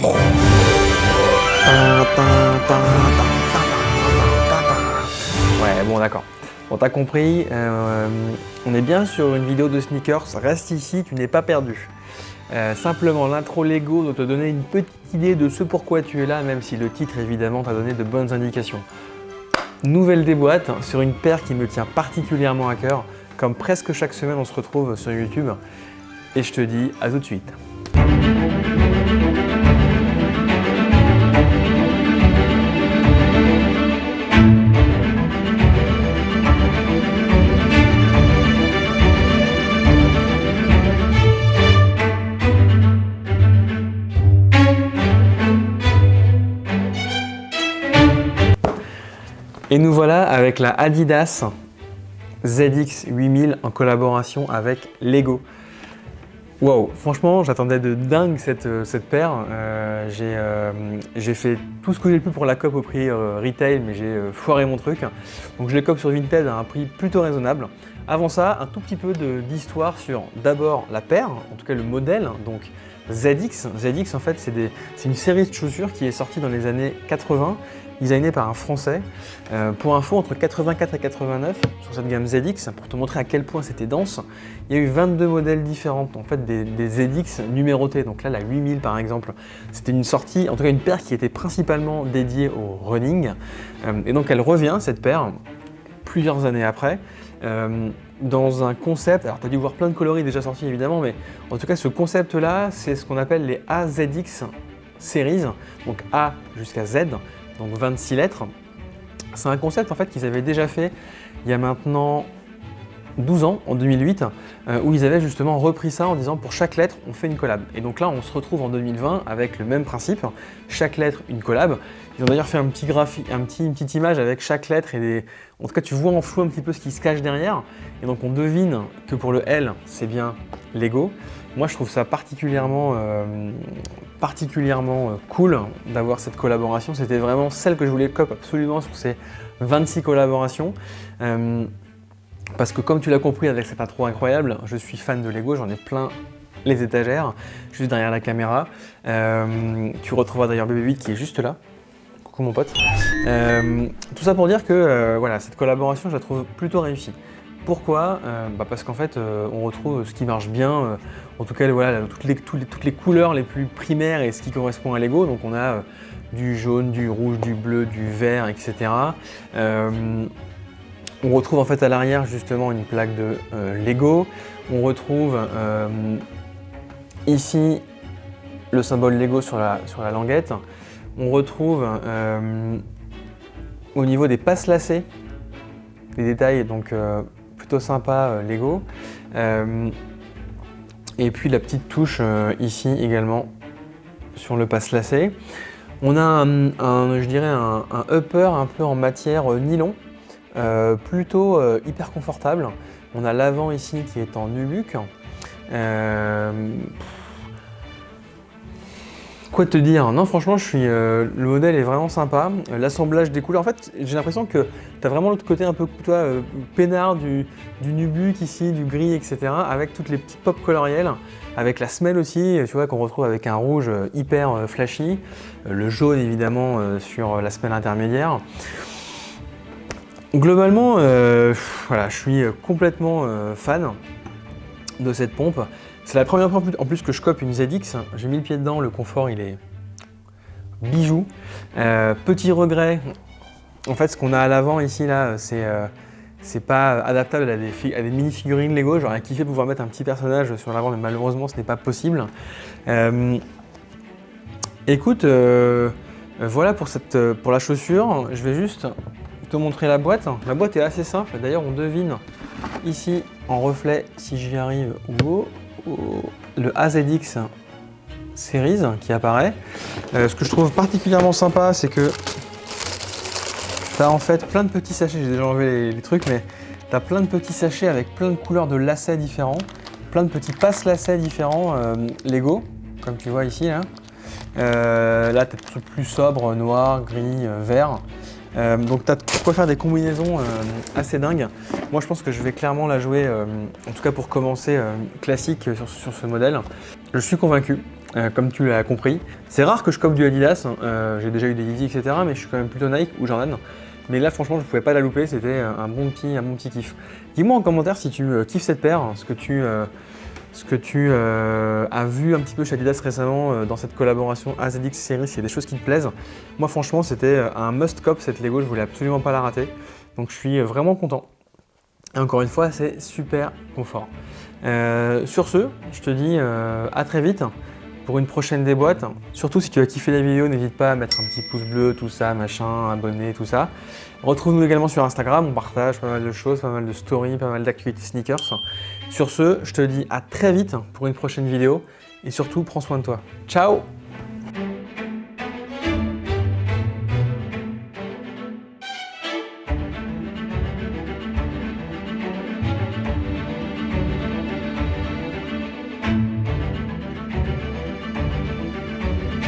Ouais, bon d'accord. Bon, t'as compris, on est bien sur une vidéo de sneakers. Reste ici, tu n'es pas perdu. Simplement, l'intro Lego doit te donner une petite idée de ce pourquoi tu es là, même si le titre évidemment t'a donné de bonnes indications. Nouvelle déboîte sur une paire qui me tient particulièrement à cœur. Comme presque chaque semaine, on se retrouve sur YouTube. Et je te dis à tout de suite. Et nous voilà avec la Adidas ZX 8000 en collaboration avec Lego. Waouh, franchement, j'attendais de dingue cette paire. J'ai fait tout ce que j'ai pu pour la cope au prix retail, mais j'ai foiré mon truc. Donc je les cope sur Vinted à un prix plutôt raisonnable. Avant ça, un tout petit peu d'histoire sur d'abord la paire, en tout cas le modèle, donc ZX. ZX en fait c'est une série de chaussures qui est sortie dans les années 80, designée par un Français. Pour info, entre 84 et 89, sur cette gamme ZX, pour te montrer à quel point c'était dense, il y a eu 22 modèles différents, en fait des ZX numérotés. Donc là, la 8000 par exemple, c'était une sortie, en tout cas une paire qui était principalement dédiée au running. Et donc elle revient, cette paire, plusieurs années après, dans un concept, alors tu as dû voir plein de coloris déjà sortis évidemment, mais en tout cas ce concept-là, c'est ce qu'on appelle les AZX Series, donc A jusqu'à Z, donc 26 lettres. C'est un concept en fait qu'ils avaient déjà fait il y a maintenant 12 ans, en 2008, où ils avaient justement repris ça en disant pour chaque lettre on fait une collab. Et donc là on se retrouve en 2020 avec le même principe, chaque lettre une collab. Ils ont d'ailleurs fait un petit graphique, une petite image avec chaque lettre et en tout cas tu vois en flou un petit peu ce qui se cache derrière. Et donc on devine que pour le L c'est bien Lego. Moi je trouve ça particulièrement cool d'avoir cette collaboration. C'était vraiment celle que je voulais cop absolument sur ces 26 collaborations. Parce que comme tu l'as compris avec cette intro incroyable, je suis fan de Lego, j'en ai plein les étagères, juste derrière la caméra. Tu retrouveras d'ailleurs BB-8 qui est juste là. Coucou mon pote. Tout ça pour dire que voilà, cette collaboration, je la trouve plutôt réussie. Pourquoi? Parce qu'en fait, on retrouve ce qui marche bien, en tout cas voilà, toutes les couleurs les plus primaires et ce qui correspond à Lego. Donc on a du jaune, du rouge, du bleu, du vert, etc. On retrouve en fait à l'arrière justement une plaque de Lego. On retrouve ici le symbole Lego sur la languette. On retrouve au niveau des passes lacets des détails donc plutôt sympa Lego. Et puis la petite touche ici également sur le passe lacet. On a je dirais un upper un peu en matière nylon. Plutôt hyper confortable. On a l'avant ici qui est en nubuck. Quoi te dire? Non, franchement, le modèle est vraiment sympa. L'assemblage des couleurs, en fait, j'ai l'impression que tu as vraiment l'autre côté un peu peinard du nubuck ici, du gris, etc. Avec toutes les petites pop colorielles, avec la semelle aussi, tu vois, qu'on retrouve avec un rouge hyper flashy, le jaune évidemment sur la semelle intermédiaire. Globalement, voilà, je suis complètement fan de cette pompe. C'est la première fois en plus que je cope une ZX. J'ai mis le pied dedans, le confort il est bijou. Petit regret, en fait ce qu'on a à l'avant ici là, c'est pas adaptable à des mini-figurines Lego. J'aurais kiffé pouvoir mettre un petit personnage sur l'avant, mais malheureusement ce n'est pas possible. Écoute, voilà pour la chaussure. Je vais juste te montrer la boîte. La boîte est assez simple. D'ailleurs, on devine ici en reflet, si j'y arrive, le AZX Series qui apparaît. Ce que je trouve particulièrement sympa, c'est que tu as en fait plein de petits sachets. J'ai déjà enlevé les trucs, mais tu as plein de petits sachets avec plein de couleurs de lacets différents, plein de petits passes lacets différents Lego, comme tu vois ici. Là, tu as des trucs plus sobres, noir, gris, vert. Donc tu as de quoi faire des combinaisons assez dingues. Moi je pense que je vais clairement la jouer, en tout cas pour commencer classique sur ce modèle. Je suis convaincu. comme tu l'as compris. C'est rare que je cope du Adidas, j'ai déjà eu des Yeezy, etc. Mais je suis quand même plutôt Nike ou Jordan. Mais là, franchement, je ne pouvais pas la louper, c'était un bon petit kiff. Dis-moi en commentaire si tu kiffes cette paire, ce que tu as vu un petit peu chez Adidas récemment dans cette collaboration AZX Series, s'il y a des choses qui te plaisent. Moi, franchement, c'était un must-cop cette Lego, je voulais absolument pas la rater. Donc, je suis vraiment content. Et encore une fois, c'est super confort. Sur ce, je te dis à très vite pour une prochaine déboîte. Surtout si tu as kiffé la vidéo, n'hésite pas à mettre un petit pouce bleu, tout ça, machin, abonner, tout ça. Retrouve-nous également sur Instagram, on partage pas mal de choses, pas mal de stories, pas mal d'actualités sneakers. Sur ce, je te dis à très vite pour une prochaine vidéo et surtout, prends soin de toi. Ciao!